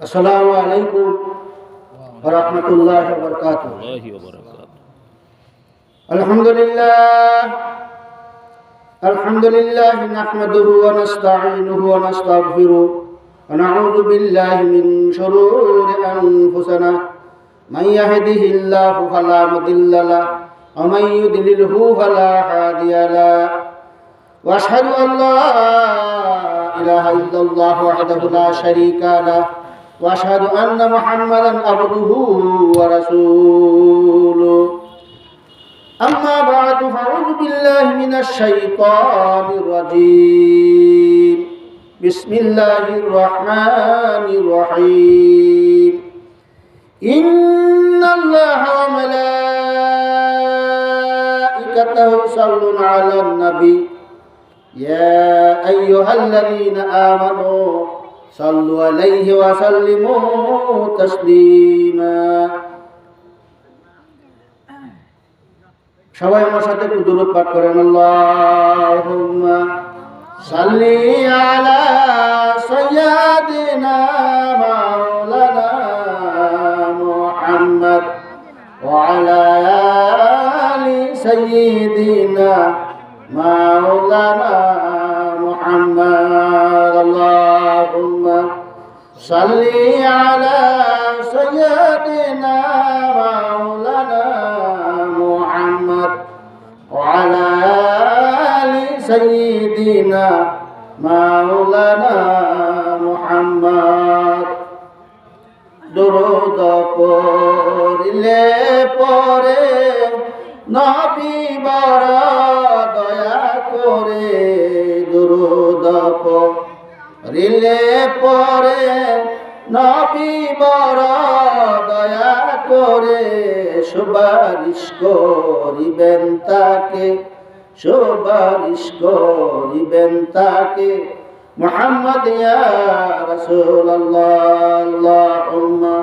السلام عليكم ورحمة الله وبركاته. الحمد لله نحمده ونستعينه ونستغفره ونعوذ بالله من شرور أنفسنا من يهده الله فلا مضل له ومن يضلله فلا هادي له وأشهد أن لا إله إلا الله وحده لا شريك له وأشهد أن محمدا عبده ورسوله. أما بعد فأعوذ بالله من الشيطان الرجيم. بسم الله الرحمن الرحيم. إن الله وملائكته يصلون على النبي يا أيها الذين آمنوا صلوا عليه وسلموا تسليما. সবাই আমার সাথে একটু দুরূদ পাঠ করেন। আল্লাহুম্মা সাল্লি আলা সাইয়্যিদিনা মাওলানা মুহাম্মদ ওয়া আলা আলি সাইয়্যিদিনা মাওলানা মুহাম্মদ। আল্লাহুম্মা সাল্লি আলা সাইয়্যিদিনা মাওলানা মুহাম্মদ ওয়া আলা আলি সাইয়্যিদিনা মাওলানা মুহাম্মদ। দরুদ পড়িলে পরে নবী বড় দয়া করে, দরুদ পড়িলে পরে নবী বড় দয়া করে, সুপারিশ করিবেন তাকে, সুপারিশ করিবেন তাকে মুহাম্মদ ইয়া রাসূলুল্লাহ। আল্লাহুম্মা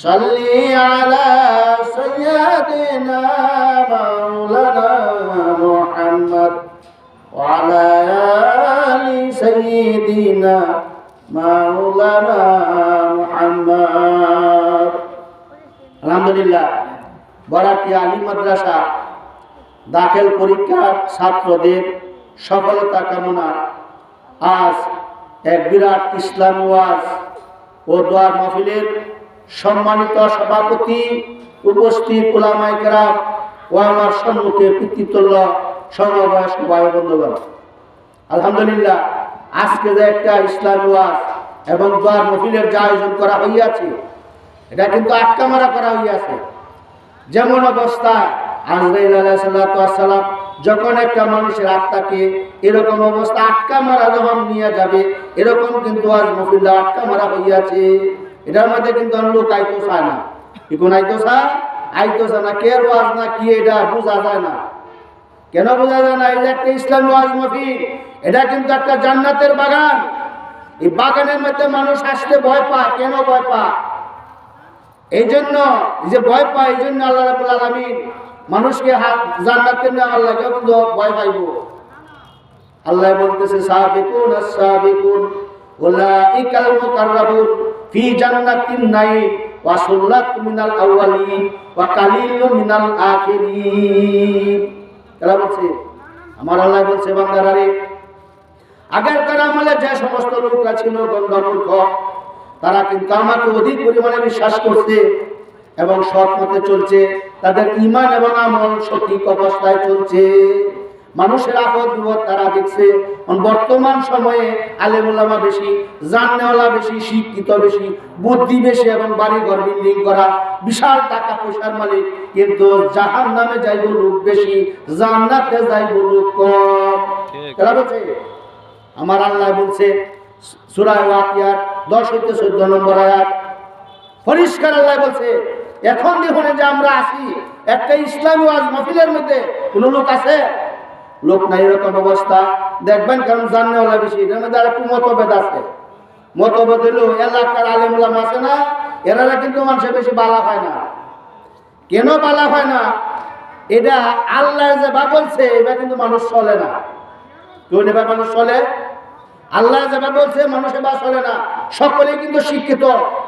সাল্লি আলা সাইয়্যিদিনা মাওলানা মুহাম্মদ ওয়া আলা আলি সাইয়্যিদিনা মাওলানা মুহাম্মদ। আলহামদুলিল্লাহ, বরাকি আলিম মাদ্রাসা দাখিল পরীক্ষার ছাত্রদের সফলতা কামনা আজ এক বিরাট ইসলামী ওয়াজ ও দোয়ার মাহফিলের সম্মানিত সভাপতি, উপস্থিত উলামায়ে কেরাম ও আমার সম্মুখে পিতৃতুল্য সমবয়স্ক ভাই বন্ধুগণ, আলহামদুলিল্লাহ, আজকে যে একটা ইসলামী ওয়াজ এবং দোয়ার মাহফিলের যে আয়োজন করা হইয়াছে, এটা কিন্তু আটকা মারা করা হইয়াছে। যেমন অবস্থায় আজরাইল আলাইহিস সালাতু ওয়াস সালাম যখন একটা মানুষের আত্মাকে এরকম অবস্থা আটকা মারা যখন নিয়ে যাবে, এরকম কিন্তু আজ মাহফিলটা আটকা মারা হইয়াছে। এটার মধ্যে কিন্তু লোক আইতো চায় না, কি কোন আইতো চায় না, কে ওয়াজ না কি এটা বোঝা যায় না। কেন বোঝা যায় না? এই যে একটা ইসলামী ওয়াজ মাহফিল, এটা কিন্তু একটা জান্নাতের বাগান। এই বাগানের মধ্যে মানুষ আসতে ভয় পায়। কেন ভয় পায়? এই জন্য যে ভয় পায়, এই জন্য আল্লাহ রাব্বুল আলামিন মানুষকে জান্নাতে নেওয়ার লাগে কিন্তু ভয় পাইব। আল্লাহ বলতেছে সাবিকুন আস-সাবিকুন উলাইকাল মুকাররাবুন ফি জান্নাতিন নাঈম ওয়া সুল্লাতুম মিনাল আউয়ালিন ওয়া কালিলুম মিনাল আখিরিন। তারা বলছে, আমার আল্লাহ বলছে, বান্দারা রে, আগেরকার আমলে যে সমস্ত লোকরা ছিল গন্ধমূর্খ, তারা কিন্তু আমাকে অধিক পরিমাণে বিশ্বাস করছে এবং সৎ পথে চলছে, তাদের ঈমান এবং আমল সঠিক অবস্থায় চলছে, মানুষের আপদ বিপদ তারা দেখছে। বর্তমান সময়ে আলেম ওলামা বেশি, জাননেওয়ালা বেশি, শিক্ষিত বেশি, বুদ্ধি বেশি এবং বাড়ি ঘর বিল্ডিং করা, বিশাল টাকা পয়সার মালিক, কিন্তু জাহান্নামে যাইব লোক বেশি, জান্নাতে যাইব লোক কম। তারা বলছে, আমার আল্লাহ বলছে সূরা ওয়াকিয়ার 10 হইতে 14 নম্বর আয়াত, পরিষ্কার আল্লাহ বলছে, এখন দেখুন যে আমরা আছি একটা ইসলামী ওয়াজ মাহফিলের মধ্যে, কোন লোক আছে? লোক নাই। এরকম অবস্থা দেখবেন, কারণ জাননেওয়ালা বেশি, এটার মধ্যে আর একটু মতভেদ আছে। মতভেদ হলো এলাকার আলেম ওলামা আছে না, এরা কিন্তু মানুষের বেশি বালা পায় না। কেন বালা পায় না? এটা আল্লাহ যে বা বলছে, এটা কিন্তু মানুষ চলে না। কেউ নেবা মানুষ চলে? আল্লাহ যেভাবে বলছে মানুষের বাস চলে না, সকলেই কিন্তু শিক্ষিত,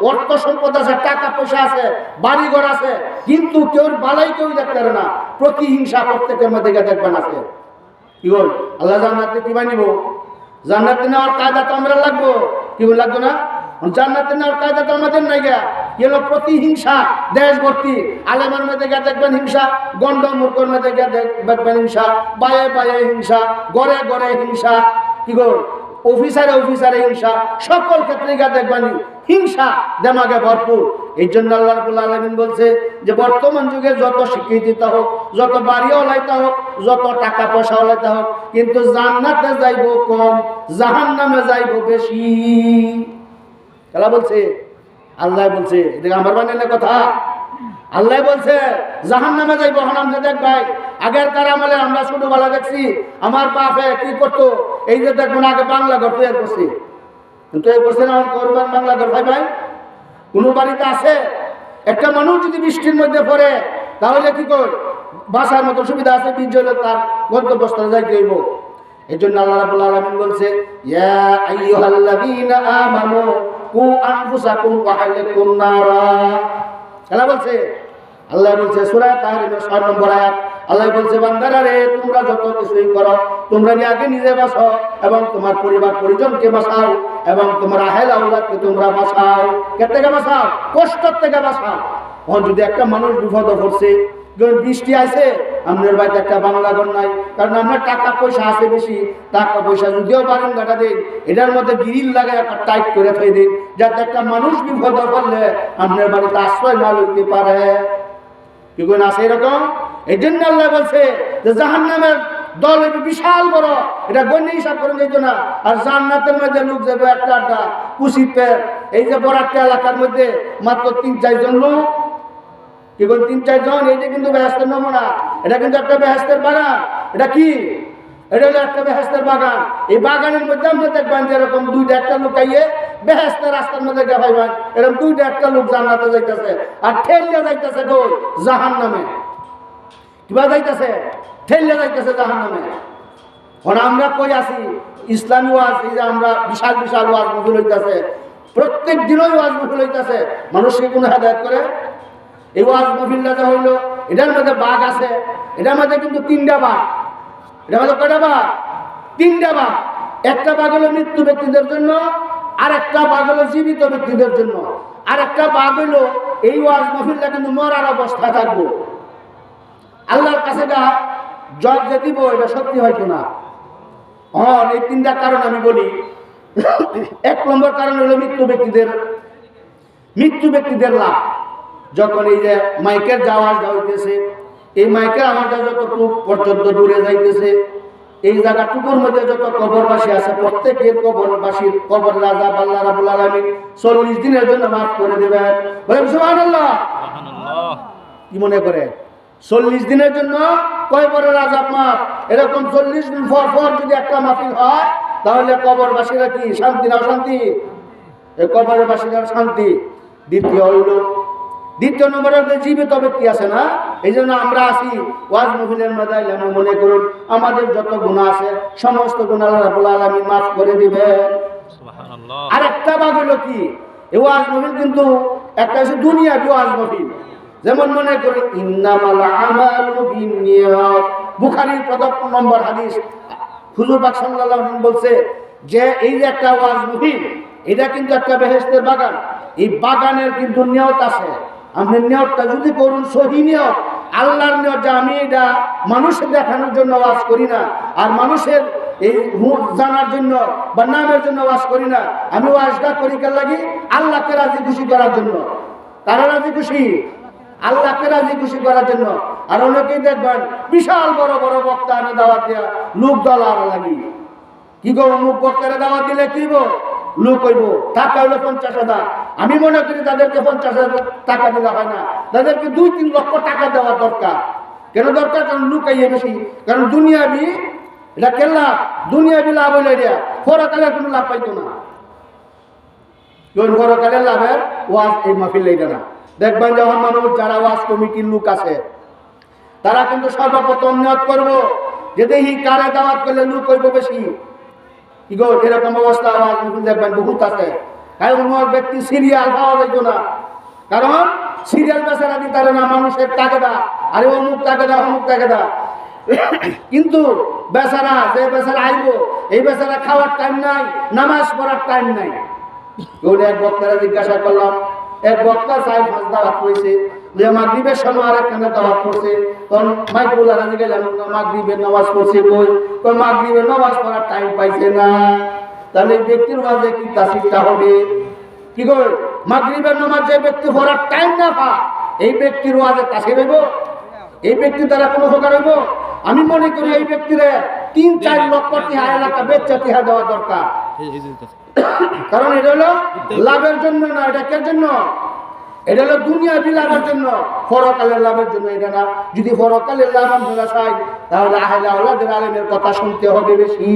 অর্থ সম্পদ আছে, টাকা পয়সা আছে, বাড়িঘর আছে, কিন্তু কেউ বালাই কেউ দেখতে পারে না। প্রতিহিংসা প্রত্যেকের মধ্যে দেখবেন আছে। কি বল আল্লাহ জান্নাতে কি বানিব? জান্নাতে নেওয়ার কায়দা তো আমরা লাগবো, কি বল লাগবে না? জান্নাতে নেওয়ার কায়দা তো আমাদের নাই গা। এলো প্রতিহিংসা দেশ ভর্তি। আলেমের মধ্যে গিয়ে দেখবেন হিংসা, গন্ড মূর্খের মধ্যে গিয়ে দেখবেন হিংসা, বায়ে বায়ে হিংসা, গড়ে গড়ে হিংসা, কি গো অফিসারে অফিসারে হিংসা, সকল ক্ষেত্রে গিয়ে দেখবেন হিংসা দেমাগে ভরপুর। এই জন্য আল্লাহ রাব্বুল আলামিন বলছে যে বর্তমান যুগে যত স্বীকৃতিতা হোক, যত বাড়িও লাইতা হোক, যত টাকা পয়সাও লাইতা হোক, কিন্তু জান্নাতে যাইব কম, জাহান্নামে যাইব বেশি। খেলা বলছে, আল্লাহ বলছে, এটা আমার বানানোর কথা। আল্লাহ বলছে জাহান্নামে যাইব। আমরা দেখ ভাই, আগের কার আমলে আমরা ছোটবেলা দেখছি আমার বাপে কি করতো, এই যে দেখবেন আগে বাংলা ঘর তৈরি করছি, কিন্তু এই করছে না করবেন বাংলা ঘর। ভাই ভাই কোনো বাড়িতে আছে একটা মানুষ যদি বৃষ্টির মধ্যে পড়ে তাহলে কি কর, বাসার মতো সুবিধা আছে, বীজ হলে তার গন্তব্যস্থলে যাইতে হইব। এই জন্য আল্লাহ রাব্বুল আলামিন বলছে ইয়া আইয়ুহাল্লাযীনা আমানু কু আনফুসাকুম ওয়া আহলিকুম নারা। আল্লাহ বলছে, আল্লাহ বলছে সূরা তাহরিমের 6 নম্বর আয়াত, আল্লাহ বলছে বান্দারা রে, তোমরা যত কিছুই করো, তোমরা আগে নিজে বাঁচো এবং তোমার পরিবার পরিজনকে বাঁচাও এবং তোমার আহেল আওলাদকে তোমরা বাঁচাও। কে থেকে বাঁচাও? কষ্ট থেকে বাঁচাও। এখন যদি একটা মানুষ বিপদে পড়ছে, বৃষ্টি আছে, আপনার বাড়িতে একটা বাংলা ঘর নাই, কারণ আপনার টাকা পয়সা আছে বেশি, টাকা পয়সা যদিও পারেন গাটা দিন, এটার মধ্যে গ্রিল লাগায় একটা টাইট করে ফেলে দিন, যাতে একটা মানুষ বিপদে পড়লে আপনার বাড়িতে আশ্রয় না লইতে পারে। কি কোন আছে এরকম? এই জন্য আল্লাহ বলছে যে জাহান্নামের দল একটু বিশাল বড়, এটা গণ্য হিসাব করে যেত না। আর জান্নাতের মধ্যে লোক যাবে একটা আড্ডা কুশিপের, এই যে বড় একটা এলাকার মধ্যে মাত্র 3-4 জন লোক, কি বল 3-4 জন। এইটা কিন্তু বেহেশতের নমুনা, এটা কিন্তু একটা বেহেশতের বাগান। এটা কি? এটা হলো একটা বেহেশতের বাগান। এই বাগানের মধ্যে আমরা দেখবেন যে এরকম 2-1টা লোক আইয়ে বেহেশতের রাস্তার মধ্যে দেখাইবেন, এরকম 2-1টা লোক জান্নাতে যাইতেছে আর ঠেলিয়া যাইতেছে কই? জাহান্নামে। কিবা যাইতেছে? ঠেলিয়া যাইতেছে জাহান্নামে। এখন আমরা কই আছি? ইসলামী ওয়াজ, এই যে আমরা বিশাল বিশাল ওয়াজ মাহফিল হইতেছে, প্রত্যেক দিনই ওয়াজ মাহফিল হইতেছে, মানুষকে কোনো হেদায়েত করে? এই ওয়াজ মাহফিলটা হইলো, এটার মধ্যে বাঘ আছে, এটার মধ্যে কিন্তু 3টা বাঘ। এটা হলো কয়টা বাঘ? 3টা বাঘ। একটা বাঘ হলো মৃত্যু ব্যক্তিদের জন্য, আর একটা বাঘ হলো জীবিত ব্যক্তিদের জন্য, আর একটা বাঘ হইলো এই ওয়াজ মাহফিলটা কিন্তু মরার অবস্থায় থাকবো। আল্লাহর কাছে যা জব যে দিব এটা সত্যি হয়তো না। এই 3টা কারণ আমি বলি। 1 নম্বর কারণ হলো মৃত্যু ব্যক্তিদের লাভ। যখন এই যে মাইকের আওয়াজ হইতেছে, এই মাইকের আওয়াজটা যতটুকু পর্যন্ত দূরে যাইতেছে, এই জায়গাটুকুর মধ্যে যত কবরবাসী আছে, প্রত্যেকের কবরবাসীর কবর রাজা আল্লাহ রাব্বুল আলামিন 40 দিনের জন্য মাফ করে দেবেন। বলেন সুবহানাল্লাহ। কি মনে করে 40 দিনের জন্য কবরের আযাব মাফ? এরকম 40 দিন পর পর যদি একটা মাহফিল হয়, তাহলে কবরবাসীরা কি শান্তি না অশান্তি? এই কবরবাসীরা শান্তি। দ্বিতীয় নম্বরে জীবিত ব্যক্তি আছে না, এই জন্য আমরা আসি ওয়াজ মাহফিলের মধ্যে। মনে করুন আমাদের যত গুনাহ আছে সমস্ত গুনাহ আল্লাহ রাব্বুল আলামিন মাফ করে দিবেন। সুবহানাল্লাহ। আরেকটা ভাগ হলো কি, এই ওয়াজ মাহফিল কিন্তু একটা আছে দুনিয়াবি ওয়াজ মাহফিল। যেমন মনে করুন ইন্নামাল আমালু বিন্নিয়াত, বুখারীর 1 নম্বর হাদিস, হুজুর পাক সাল্লাল্লাহু আলাইহি ওয়াসাল্লাম বলছে যে এই যে একটা ওয়াজ মাহফিল, এটা কিন্তু একটা বেহেশতের বাগান। এই বাগানের কিন্তু নিয়ত আছে। আপনি নিয়তটা যদি করুন সহি নিয়ত, আল্লাহর নিয়ত, যে আমি এটা মানুষের দেখানোর জন্য ওয়াজ করি না, আর মানুষের এই মুখ জানার জন্য বা নামের জন্য ওয়াজ করি না, আমি ওয়াজটা করি কার লাগি? আল্লাহকে রাজি খুশি করার জন্য। তারা রাজি খুশি? আল্লাহকে রাজি খুশি করার জন্য। আর অনেকেই দেখবেন বিশাল বড় বড় বক্তা আনে দাওয়াত দেওয়া, লোক দলার লাগি। কি গো, মুখ বক্তারে দাওয়াত দিলে কি গো? লোক হইব, টাকা হইলো 50,000। আমি মনে করি তাদেরকে 50,000 টাকা দিলে হয় না, তাদেরকে 2-3 লক্ষ টাকা দেওয়া দরকার। কেন দরকার? কারণ লোক আইয়ে বেশি। কারণ দুনিয়াবি এটা কেন লাভ? দুনিয়াবি লাভ হইলে এটা পরকালের কোনো লাভ পাইতো না। পরকালের লাভের ওয়াজ এই মাহফিল এইটা না। দেখবেন যখন মানুষ যারা ওয়াজ কমিটির লোক আছে, তারা কিন্তু সর্বপ্রথম নিয়ত করবো যে দেখি কারে দাওয়াত করলে লোক হইব বেশি। কি গো এরকম অবস্থা আওয়াজ দেখবেন বহুত আছে। কারণ ব্যক্তি সিরিয়াল পাওয়া যাইতো না, কারণ সিরিয়াল বেচারা দিতে পারে না, মানুষের টাকাটা আরে অমুক টাকাটা অমুক টাকাটা। কিন্তু বেচারা যে বেচারা আইব, এই বেচারা খাওয়ার টাইম নাই, নামাজ পড়ার টাইম নাই। এক বক্তারা জিজ্ঞাসা করলাম, এক বক্তা সাহেব দাওয়াত করেছে যে মাগরিবের সময় আর একখানে দাওয়াত করছে, তখন মাইকুল্লাহ রাজি গেলেন মাগরিবের নামাজ পড়ছে কই, কই মাগরিবের নামাজ পড়ার টাইম পাইছে না। তাহলে এই ব্যক্তির মাঝে কি তাসিরটা হবে? কি কই মাগরিবের নামাজ যে ব্যক্তি পড়ার টাইম না পায়, এই ব্যক্তির মাঝে তাসির হইব? এই ব্যক্তির দ্বারা কোনো উপকার হইব? আমি মনে করি এই ব্যক্তিরে ৩-৪ লক্ষ টাকা এলাকা বেচা টিহা দেওয়া দরকার। কারণ এটা হলো লাভের জন্য না, এটা কে জন্য? এটা হলো দুনিয়াবি লাভের জন্য, পরকালের লাভের জন্য এটা না। যদি পরকালের লাভ আমরা চাই তাহলে আহলে আওলাদের আলেমের কথা শুনতে হবে বেশি।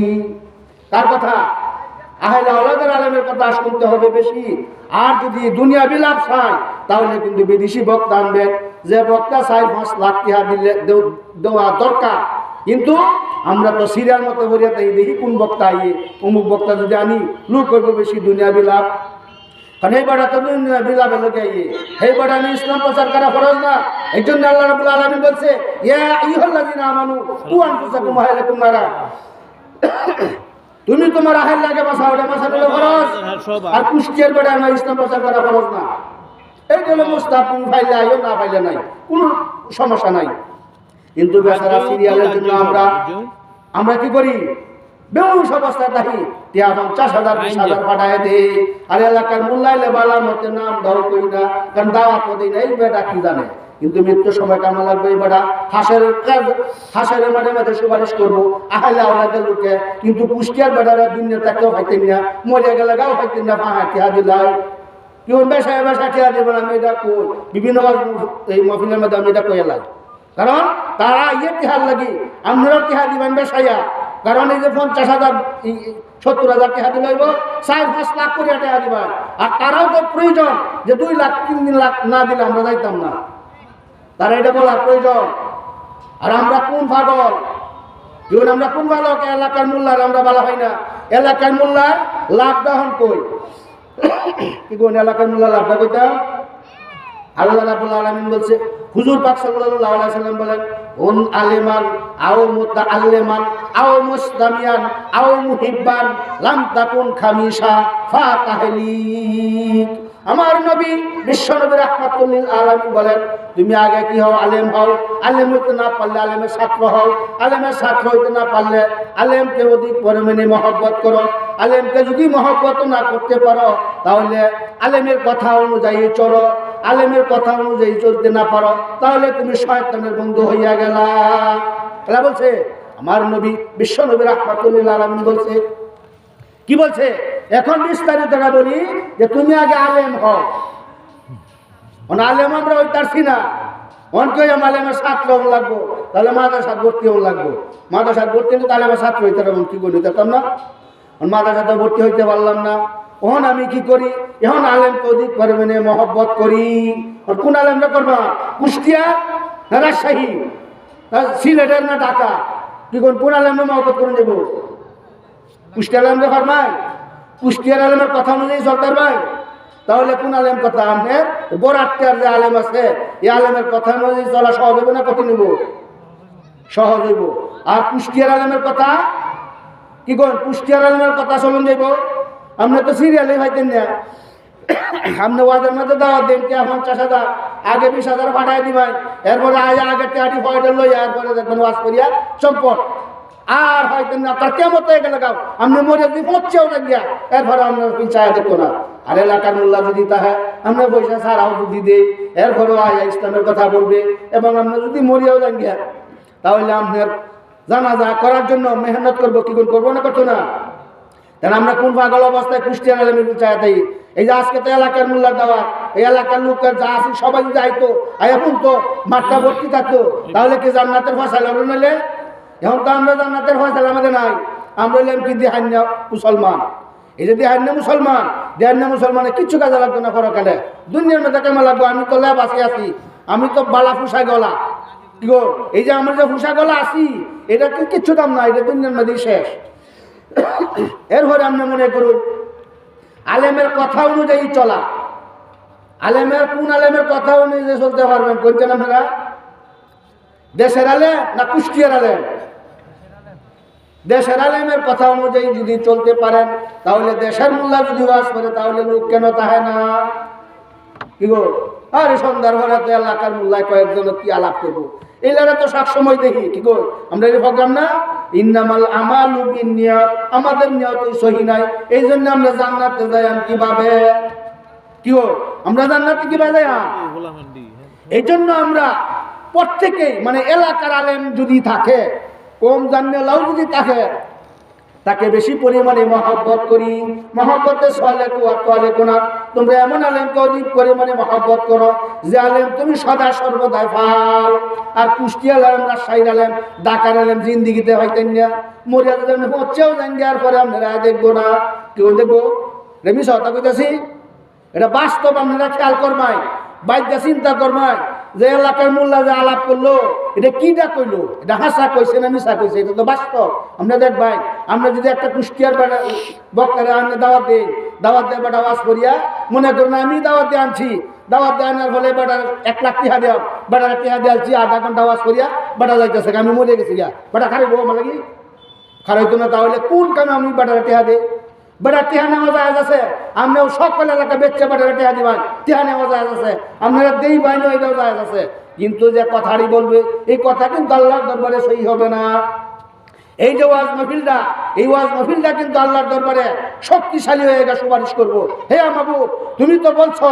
কার কথা? আহলে আওলাদের আলেমের কথা শুনতে হবে বেশি। আর যদি দুনিয়াবি লাভ চাই তাহলে কিন্তু বিদেশি বক্তা আনবেন, যে বক্তা ৪-৫ লাখ টাকা দিলে দেওয়া দরকার। কিন্তু আমরা তো সিরিয়াল মতো বলিয়া তাই দেখি কোন বক্তা আইয়ে, অমুক বক্তা যদি আনি লোক করব বেশি দুনিয়াবি লাভ। কারণ এই বাড়া তো দুনিয়াবি লাভের লোকে আইয়ে, এই বাড়া আমি ইসলাম প্রচার করা ফরজ না। এই জন্য আল্লাহ রাব্বুল আলামিন বলছে ইয়া আইয়ুহাল্লাযিনা আমানু কু আনফুসাকুম ওয়া আহলিকুম নারা, তুমি তোমার আহল লাগে বাঁচাও, এটা বাঁচানো ফরজ। আর কুষ্টিয়ার বাড়া আমার ইসলাম প্রচার করা ফরজ না। এই হলো মুস্তাহাব, তুমি পাইলে আইও, না পাইলে নাই, কোনো সমস্যা নাই। কিন্তু বেচারা সিরিয়ালের জন্য আমরা কি করি? বেউস অবস্থায় থাকি, 50,000 20,000 পাঠায় দে, আর এলাকার মূল্যাইলে বালার মধ্যে নাম দাও কই না, কারণ দাওয়াত দিই না। এই বেটা কি জানে? কিন্তু মৃত্যুর সময় কামা লাগবে এই বেটা হাসের মাঠে মাঠে সুপারিশ করবো আহলে আওলাদের লোকে। কিন্তু কুষ্টিয়ার বেটারা দুনিয়া তাকেও পাইতেন না, মরে গেলে গাও পাইতেন না, টিহা দিলাই কেউ বেসায় টিহা দেবেন। আমি এটা কই বিভিন্ন এই মহফিলের মধ্যে আমি এটা কয়ে লাই, কারণ তারা টিহার লাগি আপনারাও টিহা দিবেন বেসাইয়া। কারণ এই যে 50,000 70,000 টাকা দিলে 4-5 লাখ করে টাকা দিবেন। আর তারাও তো প্রয়োজন যে 2 লাখ 3 লাখ না দিলে আমরা যাইতাম না, তারা এটা বলার প্রয়োজন। আর আমরা কোন পাগল, যেমন আমরা কোন ভালো এলাকার মোল্লার আমরা ভালো হয় না। এলাকার মোল্লার লাভ দহন কই কি কোন এলাকার মোল্লা লাভটা কইতাম? আল্লাহ রাব্বুল আলামিন বলছে, হুজুর পাক সাল্লাল্লাহু আলাইহি সাল্লাম বলেন, উন আলিমান আও মুতাআল্লিমান আও মুস্তামিয়ান আও মুহিব্বান লাম তাকুন খামিসা ফাতাহলিক। আমার নবী বিশ্ব নবী রাহমাতুল লিল আলামিন বলেন, তুমি আগে কি হও? আলেম হও। আলেম হইতে না পারলে আলেমের ছাত্র হও। আলেমের ছাত্র হইতে না পারলে আলেমকে অধিক পরিমাণে মহব্বত করো। আলেমকে যদি মহব্বত না করতে পারো তাহলে আলেমের কথা অনুযায়ী চলো। আলেমের কথা অনুযায়ী চলতে না পারো তাহলে তুমি শয়তানের বন্ধু হইয়া গেলা। এলা বলছে আমার নবী বিশ্ব নবী রাহমাতুল লিল আলামিন বলছে। কি বলছে? এখন বিস্তারিতটা বলি যে তুমি আগে আলেম হও। আলেম আমরা ওই তারছি না, অনকে আলেমের ছাত্র লাগবো, তাহলে মাদ্রাসা ভর্তি হওয়া লাগবো। মাদ্রাসা ভর্তি হলে তাহলে আমার ছাত্র হইতে পারবো, কি করি দিতাম না। মাদ্রাসাতে ভর্তি হইতে পারলাম না, এখন আমি কি করি? এখন আলেমকে অধিক পরিমাণে মহব্বত করি। কোন আলেমটা করবা? কুষ্টিয়া না রাজশাহী না সিলেটের না ঢাকা? কি কোন আলেমটা মহব্বত করে নেব? কুষ্টিয়ার আলেমটা ফরমায়, কুষ্টিয়ার আলেমের কথা অনুযায়ী সরকার ভাই, তাহলে কোন আলেম কথা? আপনার বরাট্টার যে আলেম আছে এই আলেমের কথা অনুযায়ী চলা সহজ হবে না কঠিন হইব? সহজ হইব। আর কুষ্টিয়ার আলেমের কথা কি করেন? কুষ্টিয়ার আলেমের কথা চলুন যাইব। আপনি তো সিরিয়ালে পাইতেন না, আপনি ওয়াদের মধ্যে দাওয়াত দেন 50,000 আগে 20,000 পাঠাই দিবেন, এরপরে আগে টিয়াটি ফয়টা লই এরপরে দেখবেন ওয়াজ করিয়া সম্পদ আর হয়তো না। তার কেমন হয়ে গেলে গাও আপনি মরে যদি পচছেও না গিয়া এরপরে আপনার চায় দেখতো না। আর এলাকার মোল্লা যদি তাহা আমরা পয়সা ছাড়াও যদি দেই এরপরেও আয়া ইসলামের কথা বলবে এবং আমরা যদি মরিয়াও যান গিয়া তাহলে আপনার জানাজা করার জন্য মেহনত করবো, কি করবো না করতো না। তাহলে আমরা কোন পাগল অবস্থায় কুষ্টিয়ার আলেমের চাই? এই যে আজকে তো এলাকার মোল্লার দেওয়া, এই এলাকার লোকের যা আছে সবাই যদি আইতো এখন তো মাঠটা ভর্তি থাকতো, তাহলে কি জান্নাতের ফয়সালা নিলে? এখন তো আমরা জান্নাতের ফয়সালা আমাদের নাই। আমরা হইলাম কি দেহান্না মুসলমান। এই যে দেহান্না মুসলমান, দেহান্না মুসলমানের কিচ্ছু কাজে লাগতো না পরকালে। দুনিয়ার মধ্যে কেমন লাগবো? আমি তো ল্যাব আসি আছি, আমি তো বালা ফুসা গলা। কি গো এই যে আমরা যে ফুসা গলা আছি এটা কি কিচ্ছু দাম না, এটা দুনিয়ার মধ্যেই শেষ। এরপরে আমরা মনে করুন আলেমের কথা অনুযায়ী চলা। আলেমের কোন আলেমের কথা অনুযায়ী চলতে পারবেন? কোনটা আপনারা? দেশের আলেম না কুষ্টিয়ার আলেম? দেশের আলেমের কথা অনুযায়ী যদি চলতে পারেন তাহলে দেশের মোল্লা যদি ওয়াজ করে তাহলে লোক কেন তাহে না? কি গো, আরে সন্ধ্যার ঘরে এলাকার মোল্লায় কয়েকজন কি আলাপ করবো, এইলারা তো সবসময় দেখি। কি গো, আমরা এই প্রোগ্রাম না ইন্নামাল আমালু বিন্নিয়াত, আমাদের নিয়তই সহি নাই, এই জন্য আমরা জান্নাতে যাই কিভাবে? কি গো, আমরা জান্নাতে কিভাবে যাই? এই জন্য আমরা প্রত্যেকেই মানে এলাকার আলেম যদি থাকে, কম জানলেও যদি থাকে, তাকে বেশি পরিমাণে মহব্বত করি। মহব্বতে সোয়ালে কোনা, তোমরা এমন আলেমকে অধিক পরিমাণে মহব্বত করো যে আলেম তুমি সদা সর্বদাই পাও। আর কুষ্টিয়া আলেম, রাজশাহীর আলেম, ঢাকার আলেম জিন্দিগিতে হয়তেন না, মরিয়া হচ্ছেও জান দেওয়ার পরে আপনারা দেখবো না। কেউ দেখবো? রেমি সহতা কইতেছি, এটা বাস্তব। আপনারা খেয়াল করবাই, বাইকটা চিন্তা করবাই যে এলাকার মোল্লা যে আলাপ করলো এটা কিটা কইলো, এটা হাসা কইছে না মিশা কইছে, এটা তো বাস্তব। আমরা দেখবাই, আমরা যদি একটা কুষ্টিয়ার বক্তারে আনে দাওয়াত দিই, দাওয়াত দিয়ে বেটা ওয়াজ করিয়া মনে করুন আমি দাওয়াত দিয়ে আনছি, দাওয়াত দিয়ে আনার ফলে বেটার 1 লাখ টাকা দেওয়া, বেটার টাকা দিয়ে আনছি, আধা ঘন্টা ওয়াজ করিয়া বেটা যাইতেছে আমি মরে গেছি গিয়া, বেটা খারাইবো আমার লাগি? খারাইতো না। তাহলে কোন কারণে আমি বেটার টাকা দিই? বেটার টিহা নেওয়া যায় আছে, আমরাও সকল এলাকা বেচছে বেটার টিহা দিবান, টিহা নেওয়া যায় আছে, আপনারা দেই বাইন এটাও যায় আছে। কিন্তু যে কথাটি বলবে এই কথা কিন্তু আল্লাহর দরবারে সহি হবে না। এই যে ওয়াজ মাহফিলটা, এই ওয়াজ মাহফিলটা কিন্তু আল্লাহর দরবারে শক্তিশালী হয়ে গেছে, সুপারিশ করবো। হে মাহবুব, তুমি তো বলছো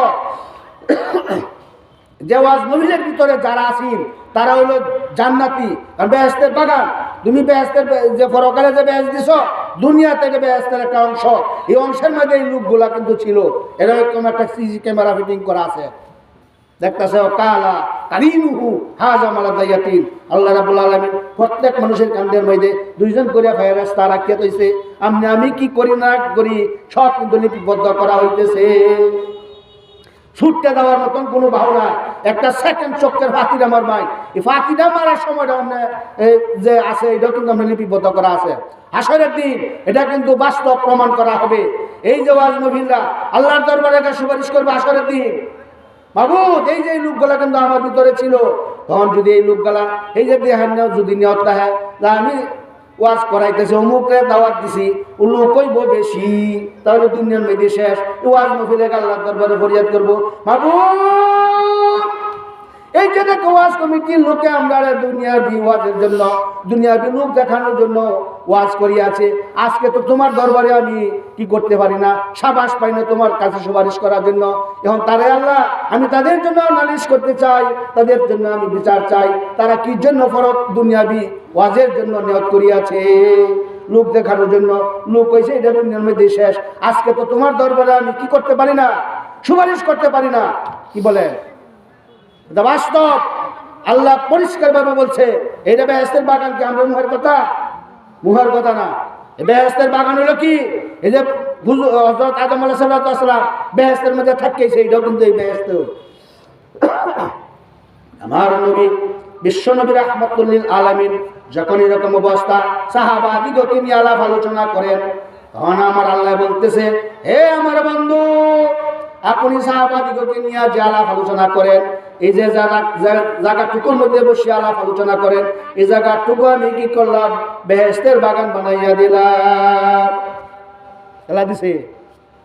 যে ওয়াজ মাহফিলের ভিতরে যারা আছেন তারা হলো জান্নাতি, বেহেশতের বাগান। তুমি বেহেশতের যে পরকালে যে বেহেশত দিছ, দুনিয়া থেকে বেহেশতের একটা অংশ, এই অংশের মধ্যে এই লোকগুলা কিন্তু ছিল। এরকম একটা সিসি ক্যামেরা ফিটিং করা আছে, দেখতেছে কালা কারিনুহু হাজা মালাদায়াতিন। আল্লাহ রাব্বুল আলামিন প্রত্যেক মানুষের কান্দের মধ্যে 2 জন করে ফেরেশতা রাখিয়া দিয়েছে। আমি কি করি না করি সব কিন্তু লিপিবদ্ধ করা হইতেছে। ছুটতে দেওয়ার মতন কোনো ভাবনা, একটা সেকেন্ড চক্রের ফাঁকিটা আমার ভাই, এই ফাঁকিটা মারার সময়টা আমরা যে আছে এটাও কিন্তু আমরা লিপিবদ্ধ করা আছে। হাসরের দিন এটা কিন্তু বাস্তব প্রমাণ করা হবে। এই যে ওয়াজ মাহফিলরা আল্লাহর দরবারে একটা সুপারিশ করবে হাসরের দিন। মাহবুব, এই যে লোকগুলা কিন্তু আমার ভিতরে ছিল, তখন যদি এই লোকগুলা এই যে দেহান যদি নিয়তটা হয় আমি ওয়াজ করাইতেছে অমুকরে দাওয়াত দিছি, ও লোক কইব বেশি, তাহলে দুনিয়ার মধ্যে শেষ। ওয়াজ মাহফিলে আল্লাহর দরবারে ফরিয়াদ করবো, মাহবুব এই যে দেখো ওয়াজ কমিটির লোকে আমরা দুনিয়াবি ওয়াজের জন্য, দুনিয়াবি লোক দেখানোর জন্য ওয়াজ করিয়াছে, আজকে তো তোমার দরবারে আমি কি করতে পারি না, সাবাস পাই না তোমার কাছে সুপারিশ করার জন্য। এখন তারে আল্লাহ আমি তাদের জন্য নালিশ করতে চাই, তাদের জন্য আমি বিচার চাই, তারা কি জন্য ফরক দুনিয়াবি ওয়াজের জন্য নিয়ত করিয়াছে, লোক দেখানোর জন্য। লোক হয়েছে এটা দুনিয়ার মধ্যে শেষ, আজকে তো তোমার দরবারে আমি কি করতে পারি না, সুপারিশ করতে পারি না। কি বলেন? এটা বাস্তব। আল্লাহ পরিষ্কার ভাবে বলছে এটা বেহেশতের বাগান। কি আমরা মুহার কথা? মুহার কথা না। বেহেশতের বাগান হলো কি, এই যে হযরত আদম আলাইহিস সালাম বেহেশতের মধ্যে থাকতেছে, এটাও কিন্তু এই বেহেশত। আমার নবী বিশ্ব নবী রাহমাতুল লিল আলামিন যখন এরকম অবস্থা সাহাবাদিগকে নিয়ে আলাপ আলোচনা করেন, তখন আমার আল্লাহ বলতেছে হে আমার বন্ধু, আপনি সাহাবাদিগকে নিয়ে যে আলাপ আলোচনা করেন, এই যে জায়গাটুকুর মধ্যে বসে আলাপ আলোচনা করেন, এই জায়গাটুকু আমি কি করলাম, বেহেশতের বাগান বানাইয়া দিলাম। আল্লাহ দিছে,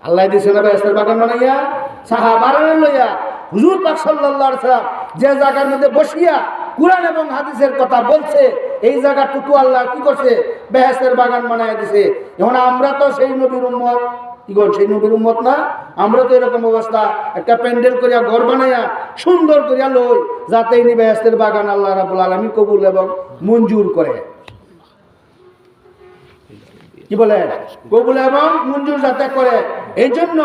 আল্লাহ দিছে না বেহেশতের বাগান বানাইয়া? সাহাবারা লইয়া হুজুর পাক সাল্লাল্লাহু আলাইহি ওয়াসাল্লাম যে জায়গার মধ্যে বসিয়া কুরআন এবং হাদিসের কথা বলছে, এই জায়গাটুকু আল্লাহ কি করছে, বেহেশতের বাগান বানাইয়া দিছে। এখন আমরা তো সেই নবীর উম্মত, কি করেন সেই নবীর উম্মত না? আমরা তো এরকম অবস্থা, একটা প্যান্ডেল করিয়া ঘর বানাইয়া সুন্দর করিয়া লই, যাতে এই বেহেশতের বাগান আল্লাহ রাব্বুল আলামিন কবুল এবং মঞ্জুর করে। কি বলে? কবুল এবং মঞ্জুর যাতে করে। এই জন্য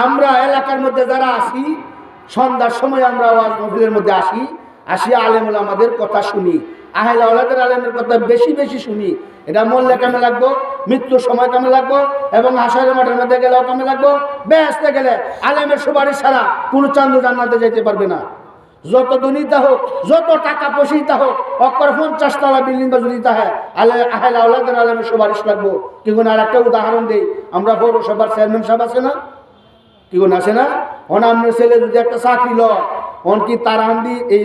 আমরা এলাকার মধ্যে যারা আসি, সন্ধ্যার সময় আমরা ওয়াজ মাহফিলের মধ্যে আসিয়া আলেমুল আমাদের কথা শুনি, আহলে ওলাদের আলেমের কথা বেশি বেশি শুনি। এটা মরলে কামে লাগবো, মৃত্যুর সময় কামে লাগবো, এবং হাসরের মাঠের মধ্যে গেলেও কামে লাগবো। বেহেশতে গেলে আলেমের সুপারিশ ছাড়া কোনো চান্দু জান্নাতে যেতে পারবে না। যত দুর্নীতি হোক, যত টাকা পয়সা হোক, অক্ষর 50 তলা বিল্ডিং বা যদি তাহে আহলে আওলাদের আলেমের সুপারিশ লাগবো। কি কোন আর একটা উদাহরণ দেই, আমরা পৌরসভার চেয়ারম্যান সাহেব আছে না, কি কোন আছে না, আপনার ছেলে যদি একটা চাকরি লয়, কি তার আন্দি এই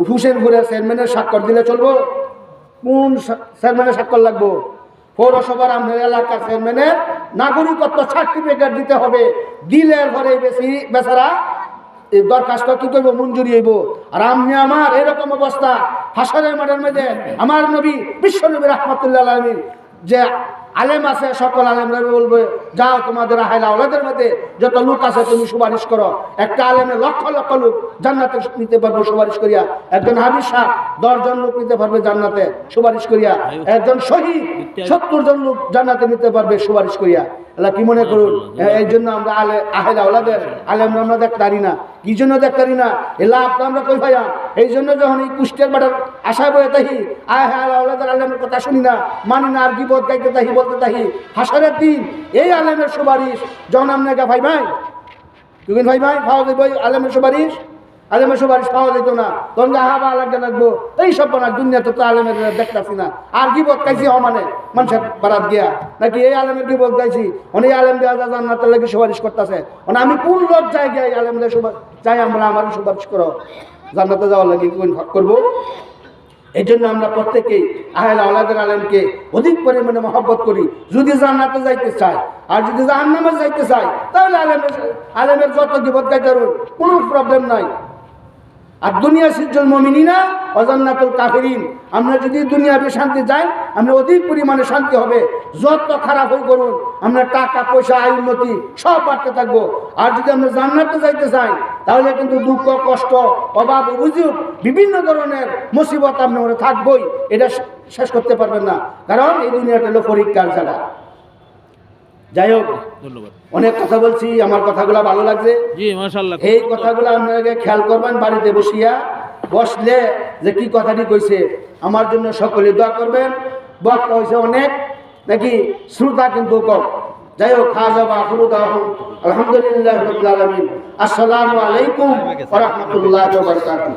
হুসেনপুরের চেয়ারম্যানের স্বাক্ষর দিলে চলবো? কোন চেয়ারম্যানের স্বাক্ষর লাগবো? পৌরসভার আপনার এলাকার চেয়ারম্যানের নাগরিকত্ব সার্টিফিকেট দিতে হবে। দিলের ঘরে বেশি বেচারা এই দরখাস্ত কি করবো, মঞ্জুরি হইব। আর আমি আমার এরকম অবস্থা, হাসরের মাঠের মধ্যে আমার নবী বিশ্ব নবী রাহমাতুল্লাহ আলাইহি যে আলেম আছে, সকল আলেমরা বলবে যাও তোমাদের আহলে আওলাদের মধ্যে যত লোক আছে তুমি সুপারিশ করো। একটা আলেমে লক্ষ লক্ষ লোক জান্নাতে নিতে পারবে সুপারিশ করিয়া। একজন হাবিজ সাহেব 10 জন লোক নিতে পারবে জান্নাতে সুপারিশ করিয়া। একজন শহীদ 70 জন লোক জান্নাতে নিতে পারবে সুপারিশ করিয়া। আল্লাহ কি মনে করুন, এই জন্য আমরা আহলে আওলাদের আলেমরা আমরা দেখতে পারি না। কি জন্য দেখতে পারি না? এলা আমরা কই ভাইয়া, এই জন্য যখন এই কুষ্টের বাটার আশা বয়ে তাহি আহলে আওলাদের আলেমের কথা শুনি না, মানি না, আর গিবত গাইতে তাহি বলতে তাহি। হাসরের দিন এই আলেমের সুপারিশ যখন আপনাকে ভাই ভাই তুমিন ভাই ভাই পাওয়া যাবে, আলেমের সুপারিশ পাওয়া যেত না, তখন আহাবা লাগতে লাগবো। এই সব বানার দুনিয়াতে তো আলেমের দেখতেছি না। আর গিবত গাইছি মানে মানুষের বারাত গিয়া নাকি এই আলেমের গিবত গাইছি, অনেক আলেম দেওয়া জান্নাতের লাগি সুপারিশ করতেছে। মানে আমি কোন লোক জায়গায় আলেমদের চাই আমরা আমার সুপারিশ করো জান্নাতে যাওয়ার লাগি করবো। এই জন্য আমরা প্রত্যেকেই আহলে আওলাদের আলেমকে অধিক পরিমাণে মহব্বত করি। যদি জান্নাতে যাইতে চাই আর যদি জাহান্নামে যাইতে চাই, তাহলে আলেমের যত গিবত গাইতে কোনো প্রবলেম নাই। আর দুনিয়া সিজ্জুল মুমিনিনা ওয়া জান্নাতুল কাফিরিন, আমরা যদি দুনিয়াতে শান্তি চাই, আমরা অধিক পরিমাণে শান্তি হবে। যত খারাপ হই করুন, আমরা টাকা পয়সা আয় উন্নতি সব বাড়তে থাকবো। আর যদি আমরা জান্নাতে যাইতে চাই, তাহলে কিন্তু দুঃখ কষ্ট অভাব অভিযোগ বিভিন্ন ধরনের মুসিবত আপনার থাকবই। এটা শেষ করতে পারবেন না, কারণ এই দুনিয়াটা হলো পরীক্ষার জায়গা। যাই হোক, ধন্যবাদ। অনেক কথা বলছি, আমার কথাগুলো ভালো লাগছে। জি মাশাআল্লাহ। এই কথাগুলো আপনাকে খেয়াল করবেন, বাড়িতে বসলে যে কি কথাটি কইছে আমার জন্য সকলে দোয়া করবেন। বক্তা হয়েছে অনেক নাকি, শ্রোতা কিন্তু কম। যাই হোক, খাজা বা আলহামদুলিল্লাহ রাব্বিল আলামিন। আসসালামু আলাইকুম ওয়া রাহমাতুল্লাহি ওয়া বারাকাতুহু।